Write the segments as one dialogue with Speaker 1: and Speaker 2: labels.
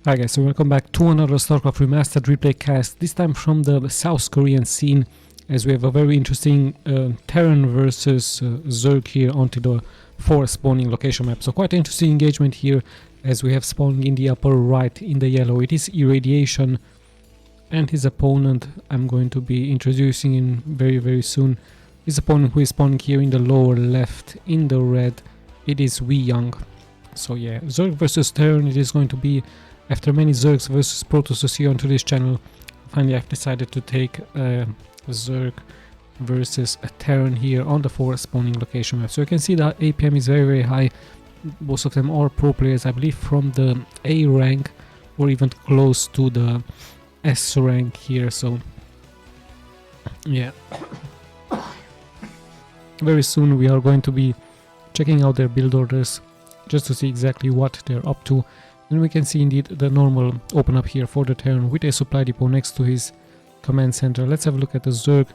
Speaker 1: Hi guys, so welcome back to another Starcraft Remastered replay cast, this time from the South Korean scene, as we have a very interesting Terran versus Zerg here onto the 4 spawning location map. So quite interesting engagement here, as we have spawning in the upper right in the yellow. It is IRRADIATION, and his opponent I'm going to be introducing in very soon. His opponent who is spawning here in the lower left in the red, it is BYUN. So yeah, Zerg versus Terran it is going to be. After many Zergs versus Protoss here onto this channel, finally I've decided to take a Zerg versus a Terran here on the 4 spawning location map. So you can see that APM is very high. Most of them are pro players, I believe from the A rank or even close to the S rank here. So yeah, very soon we are going to be checking out their build orders just to see exactly what they're up to. And we can see indeed the normal open up here for the Terran with a supply depot next to his command center. Let's have a look at the Zerg,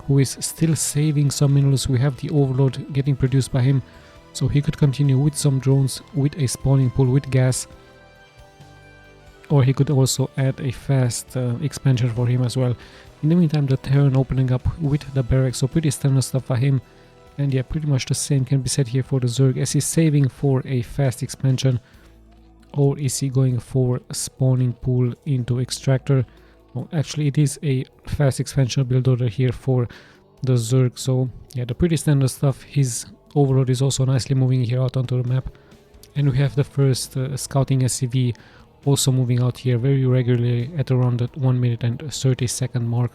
Speaker 1: who is still saving some minerals. We have the overload getting produced by him, so he could continue with some drones, with a spawning pool, with gas. Or he could also add a fast expansion for him as well. In the meantime, the Terran opening up with the barracks, so pretty standard stuff for him. And yeah, pretty much the same can be said here for the Zerg, as he's saving for a fast expansion. Or is he going for a spawning pool into extractor? Well, actually it is a fast expansion build order here for the Zerg. So yeah, the pretty standard stuff. His overload is also nicely moving here out onto the map. And we have the first scouting SCV also moving out here very regularly at around the 1 minute and 30-second mark.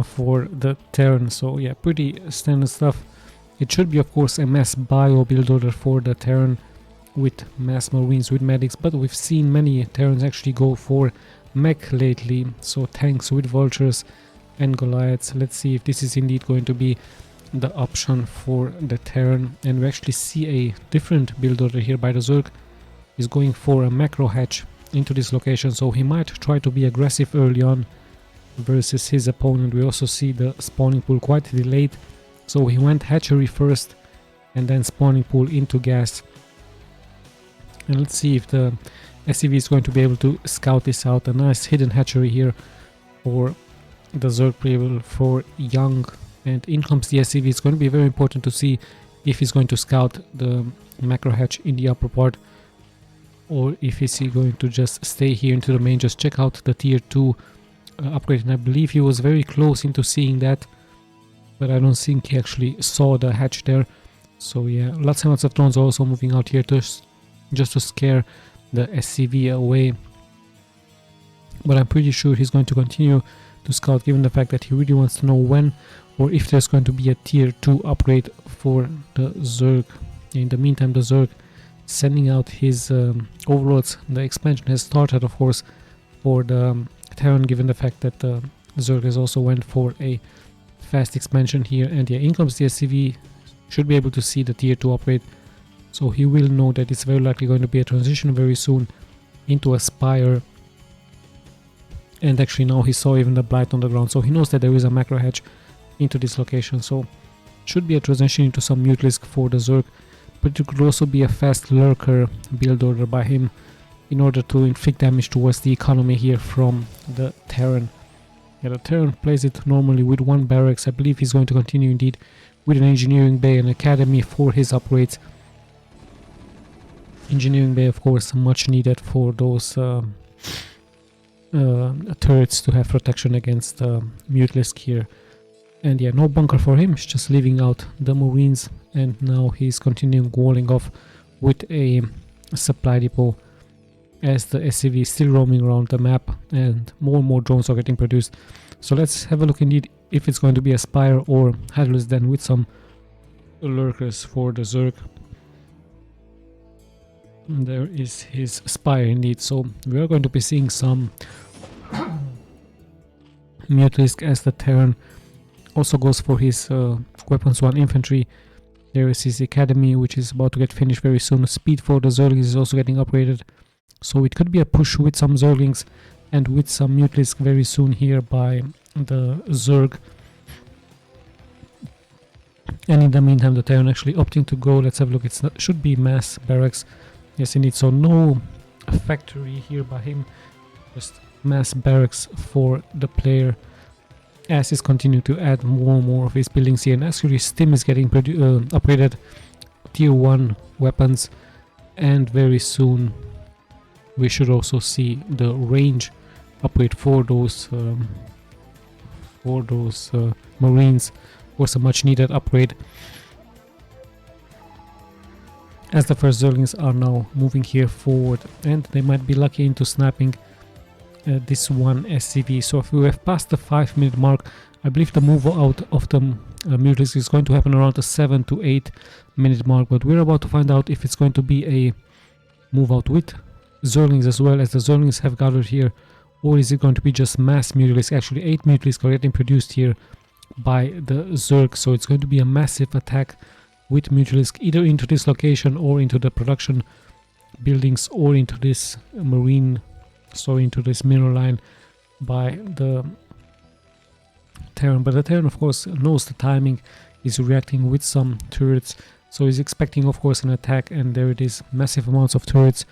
Speaker 1: For the Terran. So yeah, pretty standard stuff. It should be of course a mass bio build order for the Terran with mass marines, with medics, but we've seen many Terrans actually go for mech lately, so tanks with vultures and Goliaths. Let's see if this is indeed going to be the option for the Terran. And we actually see a different build order here by the Zerg. He's going for a macro hatch into this location, so he might try to be aggressive early on versus his opponent. We also see the spawning pool quite delayed. So he went hatchery first and then spawning pool into gas. And let's see if the SCV is going to be able to scout this out. A nice hidden hatchery here for the Zerg player for Young. And in comes the SCV. It's going to be very important to see if he's going to scout the macro hatch in the upper part, or if is he going to just stay here into the main, just check out the tier 2 upgrade. And I believe he was very close into seeing that, but I don't think he actually saw the hatch there. So yeah, lots and lots of drones are also moving out here just to scare the SCV away. But I'm pretty sure he's going to continue to scout, given the fact that he really wants to know when or if there's going to be a tier 2 upgrade for the Zerg. In the meantime, the Zerg sending out his overlords. The expansion has started, of course, for the Terran, given the fact that the Zerg has also went for a fast expansion here. And yeah, in comes the SCV, should be able to see the tier 2 upgrade, so he will know that it's very likely going to be a transition very soon into a spire. And actually now he saw even the blight on the ground, so he knows that there is a macro hatch into this location. So should be a transition into some mutalisk for the Zerg, but it could also be a fast lurker build order by him in order to inflict damage towards the economy here from the Terran. Yeah, the Terran plays it normally with 1 barracks. I believe he's going to continue indeed with an engineering bay and academy for his upgrades. Engineering bay, of course, much needed for those turrets to have protection against mutalisk here. And yeah, no bunker for him. He's just leaving out the marines, and now he's continuing walling off with a supply depot, as the SCV is still roaming around the map and more drones are getting produced. So let's have a look indeed if it's going to be a spire or Hydralis then with some lurkers for the Zerg. And there is his spire indeed. So we are going to be seeing some mutalisk, as the Terran also goes for his weapons 1 infantry. There is his academy, which is about to get finished very soon. Speed for the Zerglings is also getting upgraded. So it could be a push with some Zerglings and with some mutalisk very soon here by the Zerg. And in the meantime, the Terran actually opting to go. Let's have a look. It should be mass barracks. Yes, indeed. So no factory here by him. Just mass barracks for the player. As he's continuing to add more and more of his buildings here. And actually, Stim is getting upgraded. Tier 1 weapons. And very soon, we should also see the range upgrade for those Marines. Was a much needed upgrade, as the first Zerglings are now moving here forward, and they might be lucky into snapping this one SCV. So if we have passed the 5-minute mark, I believe the move out of the Mutalisk is going to happen around the 7 to 8 minute mark, but we're about to find out if it's going to be a move out with Zerglings as well, as the Zerglings have gathered here, or is it going to be just mass Mutalisk? Actually 8 Mutalisk are getting produced here by the Zerg, so it's going to be a massive attack with Mutalisk either into this location or into the production buildings or into this marine, sorry, into this mineral line by the Terran. But the Terran of course knows the timing, is reacting with some turrets, so he's expecting of course an attack, and there it is, massive amounts of turrets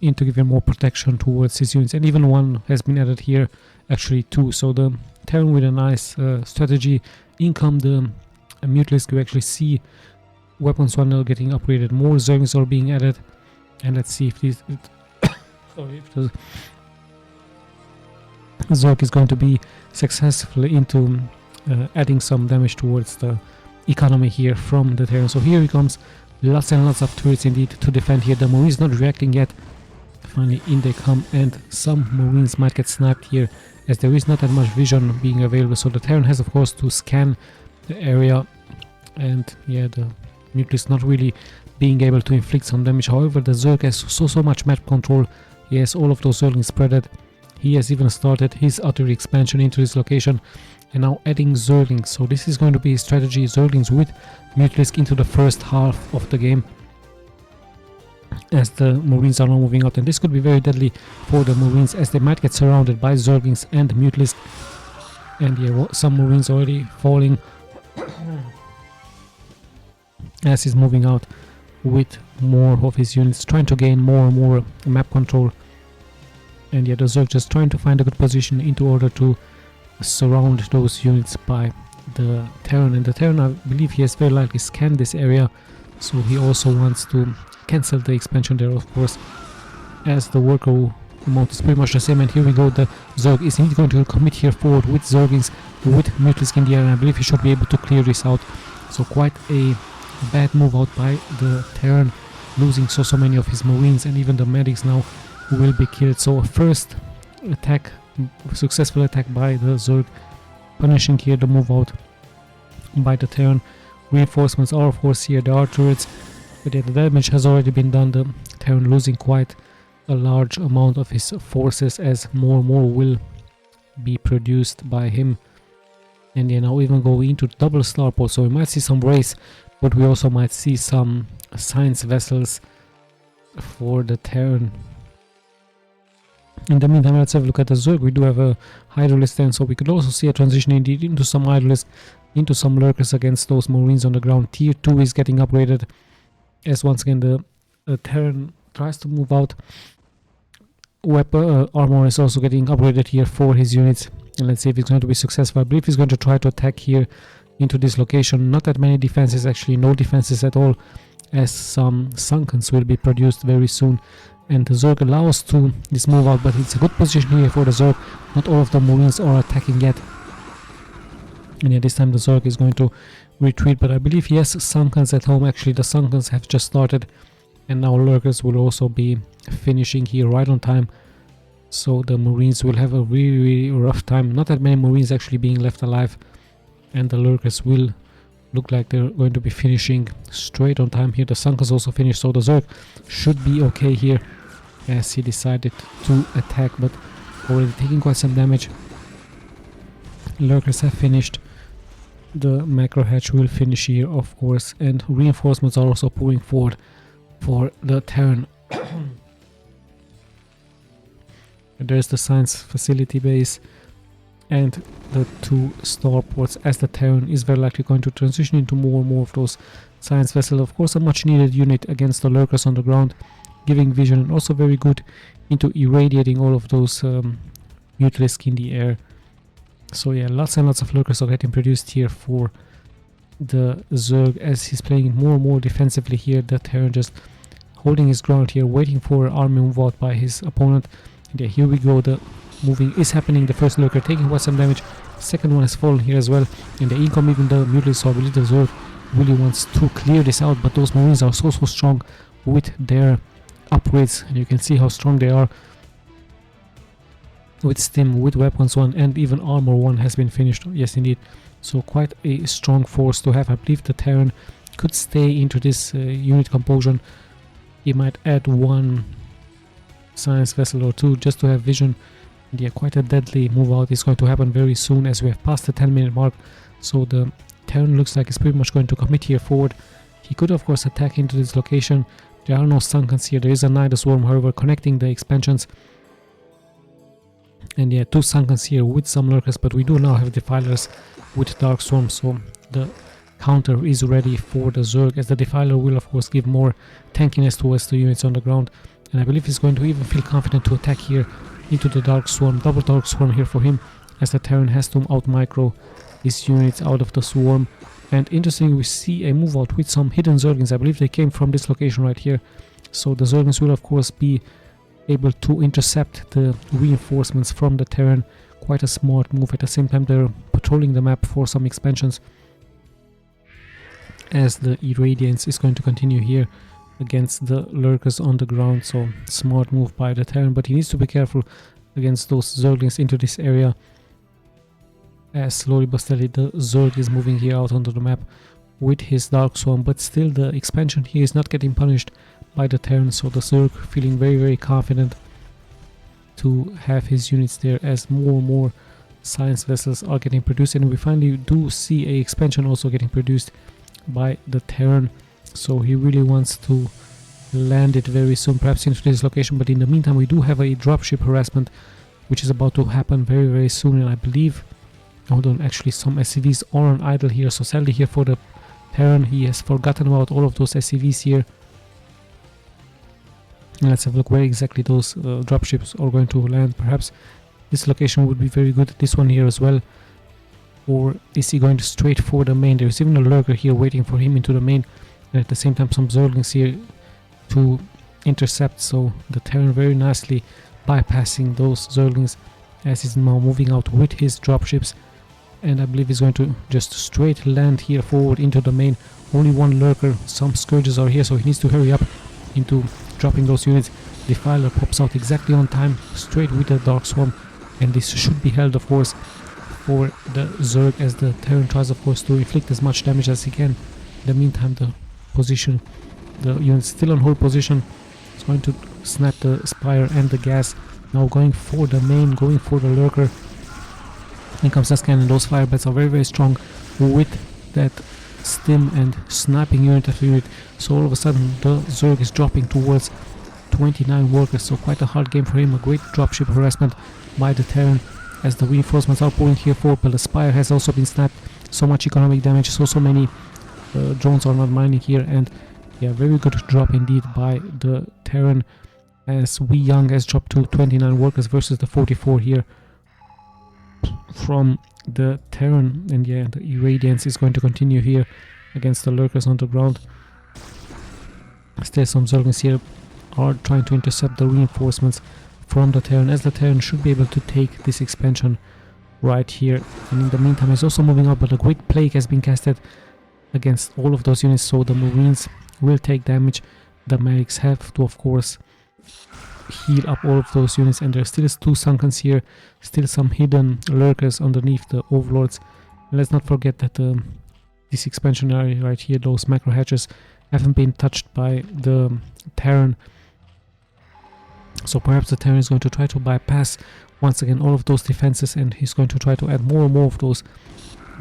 Speaker 1: in to give him more protection towards his units, and even one has been added here, actually 2, so the Terran with a nice strategy. In come the Mutalisk. You actually see weapons funnel getting upgraded, more Zerglings are being added, and let's see if these sorry, if the Zerg is going to be successful into adding some damage towards the economy here from the Terran. So here he comes, lots and lots of turrets indeed to defend here. The Marines not reacting yet. Finally in they come, and some Marines might get sniped here, as there is not that much vision being available. So the Terran has of course to scan the area, and yeah, the Mutalisk not really being able to inflict some damage. However, the Zerg has so much map control. He has all of those Zerglings spreaded. He has even started his artillery expansion into this location, and now adding Zerglings. So this is going to be his strategy, Zerglings with Mutalisk into the first half of the game, as the Marines are now moving out, and this could be very deadly for the Marines, as they might get surrounded by Zerglings and Mutalisk. And yeah, some Marines already falling as he's moving out with more of his units, trying to gain more and more map control. And yeah, the Zerg just trying to find a good position into order to surround those units by the Terran. And the Terran, I believe he has very likely scanned this area, so he also wants to cancel the expansion there, of course, as the worker amount is pretty much the same. And here we go, the Zerg is indeed going to commit here forward with Zerglings, with Mutalisk in the air, and I believe he should be able to clear this out. So quite a bad move out by the Terran, losing so many of his Marines, and even the medics now will be killed. So a first attack, successful attack by the Zerg, punishing here the move out by the Terran. Reinforcements are of course here, there are turrets, but yeah, the damage has already been done. The Terran losing quite a large amount of his forces, as more and more will be produced by him. And yeah, now even go into double starport, so we might see some race, but we also might see some science vessels for the Terran. In the meantime, let's have a look at the Zerg. We do have a Hydralisk then, so we could also see a transition indeed into some Hydralisk, into some Lurkers against those Marines on the ground. Tier 2 is getting upgraded, as once again the Terran tries to move out. Armor is also getting upgraded here for his units, and let's see if it's going to be successful. I believe he's going to try to attack here into this location. Not that many defenses, actually no defenses at all, as some Sunkens will be produced very soon, and the Zerg allows to this move out, but it's a good position here for the Zerg. Not all of the Marines are attacking yet, and yeah, this time the Zerg is going to retreat, but I believe he has Sunkens at home. Actually, the Sunkens have just started, and now Lurkers will also be finishing here right on time, so the Marines will have a really rough time. Not that many Marines actually being left alive, and the Lurkers will look like they're going to be finishing straight on time here. The Sunkens also finished, so the Zerg should be okay here, as he decided to attack, but already taking quite some damage. Lurkers have finished. The macro hatch will finish here, of course, and reinforcements are also pouring forward for the Terran. There's the science facility base, and the 2 starports, as the Terran is very likely going to transition into more and more of those science vessels. Of course, a much needed unit against the lurkers on the ground, giving vision, and also very good into irradiating all of those mutalisk in the air. So yeah, lots and lots of lurkers are getting produced here for the Zerg, as he's playing more and more defensively here. The Terran just holding his ground here, waiting for army move out by his opponent. And yeah, here we go, the moving is happening. The first lurker taking quite some damage, second one has fallen here as well, and the income, even the mutalisk, so I believe the Zerg really wants to clear this out, but those marines are so strong with their upgrades, and you can see how strong they are with stim, with weapons 1, and even armor 1 has been finished. Yes, indeed. So quite a strong force to have. I believe the Terran could stay into this unit composition. He might add 1 science vessel or 2 just to have vision. And yeah, quite a deadly move out is going to happen very soon, as we have passed the 10-minute mark. So the Terran looks like it's pretty much going to commit here forward. He could of course attack into this location. There are no Sunkens here. There is a Nidus Swarm, however, connecting the expansions. And yeah, 2 Sunkens here with some lurkers, but we do now have Defilers with Dark Swarm, so the counter is ready for the Zerg, as the Defiler will of course give more tankiness towards the units on the ground. And I believe he's going to even feel confident to attack here into the Dark Swarm. Double Dark Swarm here for him, as the Terran has to out-micro his units out of the swarm. And interesting, we see a move out with some hidden Zerglings. I believe they came from this location right here. So the Zerglings will of course be able to intercept the reinforcements from the Terran. Quite a smart move. At the same time, they're patrolling the map for some expansions, as the Irradiance is going to continue here against the lurkers on the ground. So smart move by the Terran, but he needs to be careful against those Zerglings into this area, as slowly but steadily the Zerg is moving here out onto the map with his Dark Swarm. But still, the expansion here is not getting punished by the Terran, so the Zerg feeling very confident to have his units there, as more and more science vessels are getting produced. And we finally do see a expansion also getting produced by the Terran, so he really wants to land it very soon, perhaps into this location. But in the meantime, we do have a dropship harassment which is about to happen very soon, and I believe, hold on, actually some SCVs are on idle here. So sadly here for the Terran, he has forgotten about all of those SCVs here. And let's have a look where exactly those dropships are going to land. Perhaps this location would be very good, this one here as well. Or is he going straight for the main? There's even a lurker here waiting for him into the main, and at the same time some Zerglings here to intercept. So the Terran very nicely bypassing those Zerglings, as he's now moving out with his dropships. And I believe he's going to just straight land here forward into the main. Only 1 lurker, some Scourges are here, so he needs to hurry up into dropping those units. Defiler pops out exactly on time, straight with the Dark Swarm, and this should be held of course for the Zerg, as the Terran tries of course to inflict as much damage as he can. In the meantime, the position, the unit's still on hold position. It's going to snap the Spire and the gas. Now going for the main, going for the lurker. In comes the scan, and those fire bats are very strong with that stim and sniping unit after unit. So all of a sudden the Zerg is dropping towards 29 workers, so quite a hard game for him. A great dropship harassment by the Terran, as the reinforcements are pulling here forward, but the Spire has also been snapped. So much economic damage, so many drones are not mining here. And yeah, very good drop indeed by the Terran, as BYUN has dropped to 29 workers versus the 44 here from the Terran. And yeah, the Irradiance is going to continue here against the lurkers on the ground. Still some Zerglings here are trying to intercept the reinforcements from the Terran, as the Terran should be able to take this expansion right here. And in the meantime, he's also moving up, but a great plague has been casted against all of those units, so the Marines will take damage. The medics have to of course heal up all of those units, and there still is 2 Sunkens here, still some hidden lurkers underneath the Overlords. And let's not forget that this expansion area right here, those macro hatches, haven't been touched by the Terran. So perhaps the Terran is going to try to bypass once again all of those defenses, and he's going to try to add more and more of those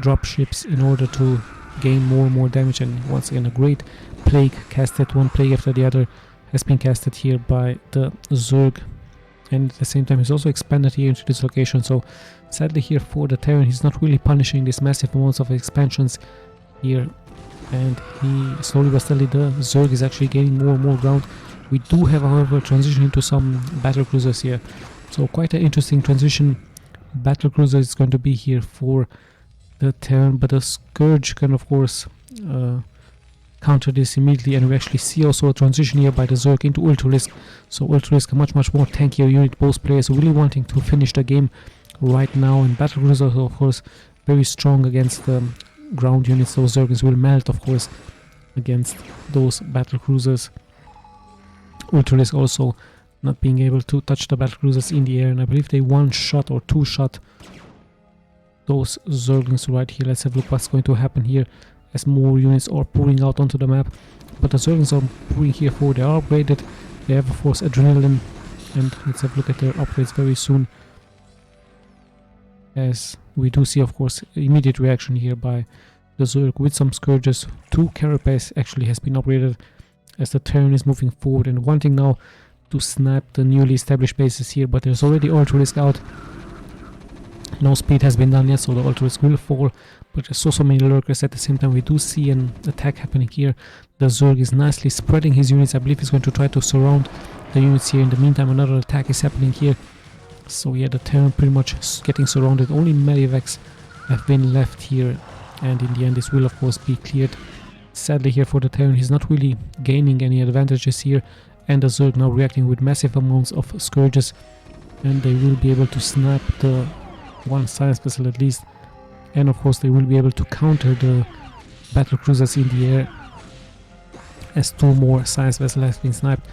Speaker 1: dropships in order to gain more and more damage. And once again, a great plague casted, 1 plague after the other has been casted here by the Zerg. and at the same time he's also expanded here into this location. So sadly here for the Terran, he's not really punishing these massive amounts of expansions here, and he slowly but steadily, the Zerg is actually gaining more and more ground. We do have, however, transition into some battle cruisers here, so quite an interesting transition battle cruiser is going to be here for the Terran, but the Scourge can of course counter this immediately, and we actually see also a transition here by the Zerg into Ultralisk. So Ultralisk, a much more tankier unit, both players really wanting to finish the game right now, and battle cruisers of course very strong against the ground units. Those Zergins will melt of course against those battle cruisers. Ultralisk also not being able to touch the battle cruisers in the air, and I believe they one-shot or two-shot those Zerglings right here. Let's have a look what's going to happen here as more units are pouring out onto the map. But the Zerglings are pouring here forward. They are upgraded. They have of course adrenaline, and let's have a look at their upgrades very soon, as we do see of course immediate reaction here by the Zerg with some Scourges. 2 Carapace actually has been upgraded as the Terran is moving forward and wanting now to snap the newly established bases here, but there's already Ultralisk out. No speed has been done yet, so the Ultralisk will fall, but there's so many lurkers. At the same time we do see an attack happening here. The Zerg is nicely spreading his units. I believe he's going to try to surround the units here. In the meantime another attack is happening here. So yeah, the Terran pretty much getting surrounded. Only Medivacs have been left here, and in the end this will of course be cleared. Sadly here for the Terran, he's not really gaining any advantages here, and the Zerg now reacting with massive amounts of Scourges, and they will be able to snap the one science vessel at least, and of course they will be able to counter the battle cruisers in the air, as 2 more science vessels have been sniped.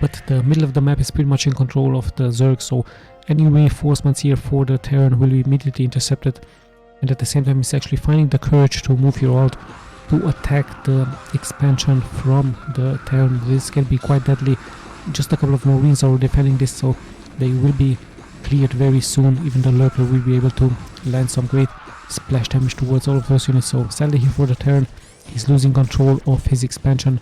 Speaker 1: But the middle of the map is pretty much in control of the Zerg, so any reinforcements here for the Terran will be immediately intercepted, and at the same time he's actually finding the courage to move here out to attack the expansion from the Terran. This can be quite deadly. Just a couple of Marines are defending this, so they will be cleared very soon. Even the Lurker will be able to land some great splash damage towards all of those units. So sadly here for the Terran, he's losing control of his expansion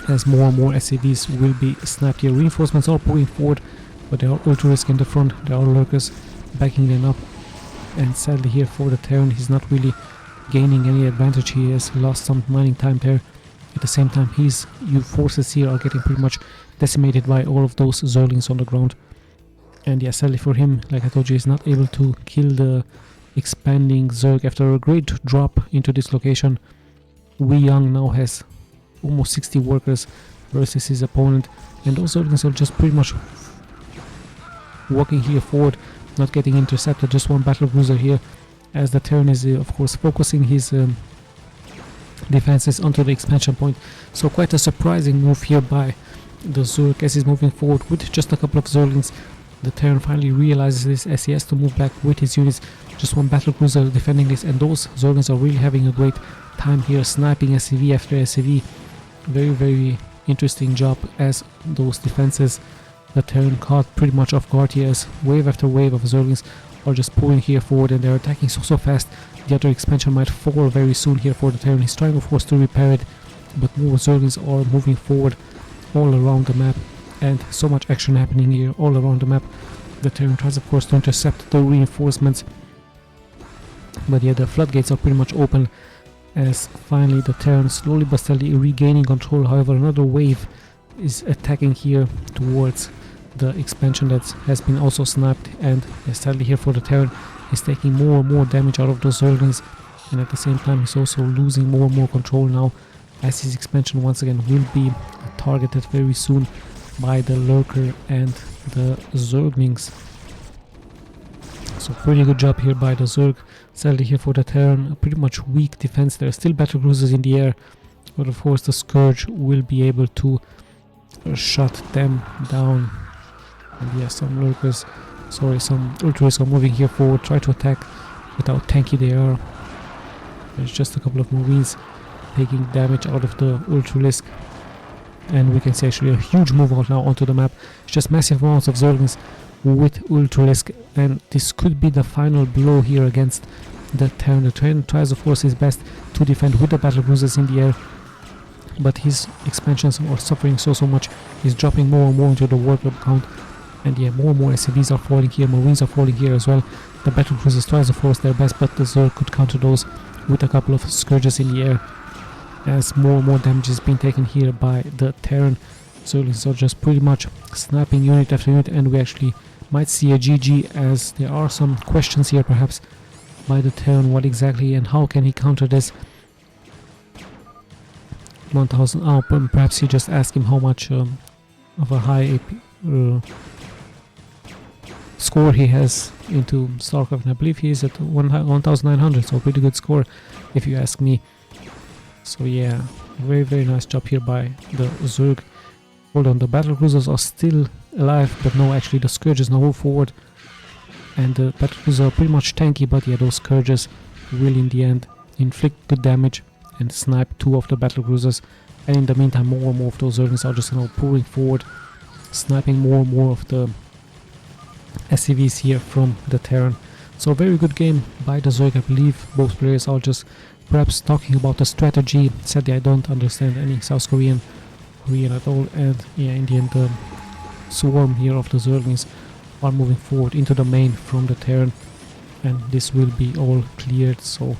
Speaker 1: as more and more SCVs will be snapped here. Reinforcements are pouring forward, but there are Ultralisk in the front, there are Lurkers backing them up, and sadly here for the Terran, he's not really gaining any advantage. He has lost some mining time there. At the same time his forces here are getting pretty much decimated by all of those Zerglings on the ground, and yeah, sadly for him, like I told you, he's not able to kill the expanding Zerg after a great drop into this location. BYUN now has almost 60 workers versus his opponent, and those Zerglings are just pretty much walking here forward, not getting intercepted. Just 1 battle cruiser here, as the Terran is of course focusing his defenses onto the expansion point. So quite a surprising move here by the Zerg as he's moving forward with just a couple of Zerglings. The Terran finally realizes this as he has to move back with his units. Just 1 battle cruiser defending this, and those Zerglings are really having a great time here, sniping SCV after SCV. Very interesting job as those defenses the Terran caught pretty much off guard here, as wave after wave of Zerglings are just pulling here forward, and they're attacking so fast. The other expansion might fall very soon here for the Terran. He's trying of course to repair it, but more Zerglings are moving forward all around the map, and so much action happening here all around the map. The Terran tries of course to intercept the reinforcements, but yeah, the floodgates are pretty much open, as finally the Terran slowly but steadily regaining control. However, another wave is attacking here towards the expansion that has been also sniped, and sadly here for the Terran, he's taking more and more damage out of those Zerglings, and at the same time he's also losing more and more control now, as his expansion once again will be targeted very soon by the Lurker and the Zerglings. So pretty good job here by the Zerg. Sadly here for the Terran, a pretty much weak defense. There are still battle cruisers in the air, but of course the Scourge will be able to shut them down. And yeah, some Ultras are moving here forward, try to attack, but how tanky they are. There's just a couple of Marines taking damage out of the Ultralisk, and we can see actually a huge move out now onto the map. It's just massive amounts of Zerglings with Ultralisk, and this could be the final blow here against the Terran. The Terran tries of course his best to defend with the battle cruisers in the air. but his expansions are suffering so much. He's dropping more and more into the workload count, and yeah, more and more SCVs are falling here, Marines are falling here as well. The battle cruisers tries to force their best, but the Zerg could counter those with a couple of scourges in the air, as more and more damage is being taken here by the Terran. Zerglings are just pretty much sniping unit after unit, and we actually might see a GG, as there are some questions here perhaps by the Terran, what exactly and how can he counter this. 1000, perhaps you just ask him how much of a high AP, score he has into Starcraft, and I believe he is at 1900, so a pretty good score if you ask me. So yeah, very nice job here by the Zerg. Hold on, the battle cruisers are still alive, but no, actually the scourges now move forward, and the battle cruisers are pretty much tanky, but yeah, those scourges will in the end inflict good damage and snipe 2 of the battle cruisers, and in the meantime more and more of those Zerglings are just pouring forward, sniping more and more of the SCVs here from the Terran. So a very good game by the Zerg. I believe both players are just perhaps talking about the strategy. Sadly, I don't understand any South Korean at all, and yeah, in the end the swarm here of the Zerglings are moving forward into the main from the Terran, and this will be all cleared. So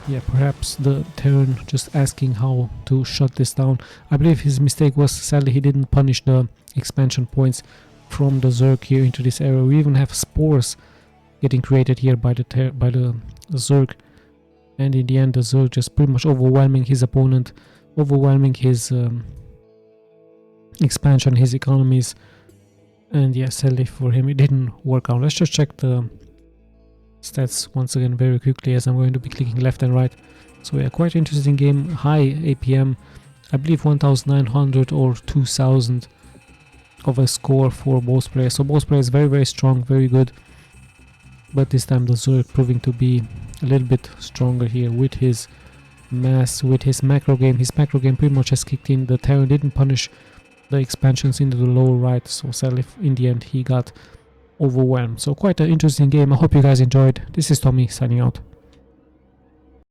Speaker 1: yeah, perhaps the Terran just asking how to shut this down. I believe his mistake was, sadly, he didn't punish the expansion points from the Zerg here into this area. We even have spores getting created here by the Zerg, and in the end the Zerg just pretty much overwhelming his opponent, overwhelming his expansion, his economies, and yeah, sadly for him it didn't work out. Let's just check the stats once again very quickly, as I'm going to be clicking left and right. So yeah, quite interesting game, high APM, I believe 1900 or 2000 of a score for both players. So both players very strong, very good, but this time the Zerg proving to be a little bit stronger here with his mass, with his macro game. His macro game pretty much has kicked in. The Terran didn't punish the expansions into the lower right, so sadly in the end he got overwhelmed. So quite an interesting game. I hope you guys enjoyed. This is Tommy signing out.